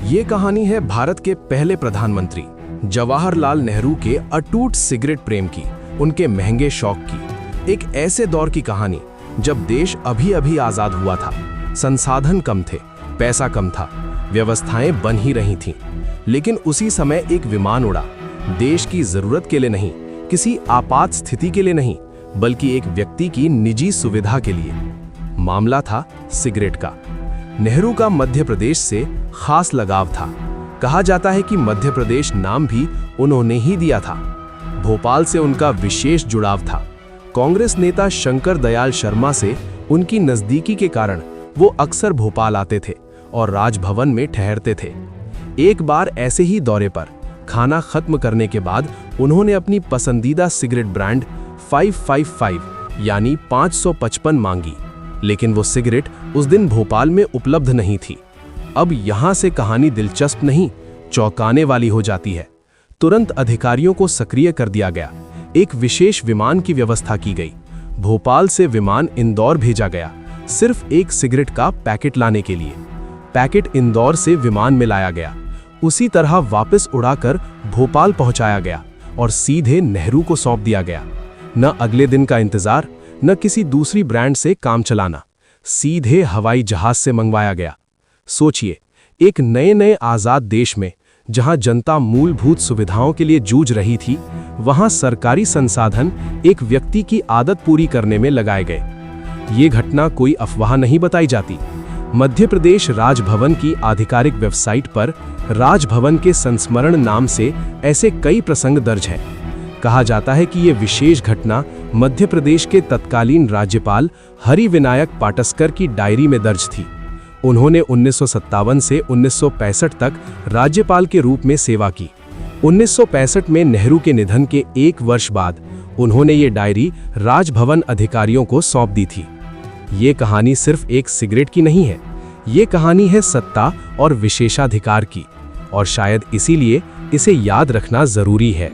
ये कहानी है भारत के पहले प्रधानमंत्री जवाहरलाल नेहरू के अटूट सिगरेट प्रेम की, उनके महंगे शौक की। एक ऐसे दौर की कहानी जब देश अभी अभी आजाद हुआ था, संसाधन कम थे, पैसा कम था, व्यवस्थाएं बन ही रही थीं। लेकिन उसी समय एक विमान उड़ा, देश की जरूरत के लिए नहीं, किसी आपात स्थिति के लिए नहीं, बल्कि एक व्यक्ति की निजी सुविधा के लिए। मामला था सिगरेट का। नेहरू का मध्य प्रदेश से खास लगाव था। कहा जाता है कि मध्य प्रदेश नाम भी उन्होंने ही दिया था। भोपाल से उनका विशेष जुड़ाव था। कांग्रेस नेता शंकर दयाल शर्मा से उनकी नजदीकी के कारण वो अक्सर भोपाल आते थे और राजभवन में ठहरते थे। एक बार ऐसे ही दौरे पर खाना खत्म करने के बाद उन्होंने अपनी पसंदीदा सिगरेट ब्रांड 555 यानी 555 मांगी, लेकिन वो सिगरेट उस दिन भोपाल में उपलब्ध नहीं थी। अब यहां से कहानी दिलचस्प नहीं, चौंकाने वाली हो जाती है। तुरंत अधिकारियों को सक्रिय कर दिया गया। एक विशेष विमान की व्यवस्था की गई। भोपाल से विमान इंदौर भेजा गया, सिर्फ एक सिगरेट का पैकेट लाने के लिए। पैकेट इंदौर से विमान में लाया गया, उसी तरह वापस उड़ाकर भोपाल पहुंचाया गया और सीधे नेहरू को सौंप दिया गया। न अगले दिन का इंतजार, न किसी दूसरी ब्रांड से काम चलाना, सीधे हवाई जहाज से मंगवाया गया। सोचिए, एक नए आजाद देश में जहां जनता मूलभूत सुविधाओं के लिए जूझ रही थी, वहां सरकारी संसाधन एक व्यक्ति की आदत पूरी करने में लगाए गए। ये घटना कोई अफवाह नहीं बताई जाती। मध्य प्रदेश राजभवन की आधिकारिक वेबसाइट पर राजभवन के संस्मरण नाम से ऐसे कई प्रसंग दर्ज हैं। कहा जाता है कि ये विशेष घटना मध्य प्रदेश के तत्कालीन राज्यपाल हरिविनायक पाटस्कर की डायरी में दर्ज थी। उन्होंने 1957 से 1965 तक राज्यपाल के रूप में सेवा की। 1965 में नेहरू के निधन के 1 वर्ष बाद उन्होंने ये डायरी राजभवन अधिकारियों को सौंप दी थी। ये कहानी सिर्फ एक सिगरेट की नहीं है, ये कहानी है सत्ता और विशेषाधिकार की, और शायद इसीलिए इसे याद रखना जरूरी है।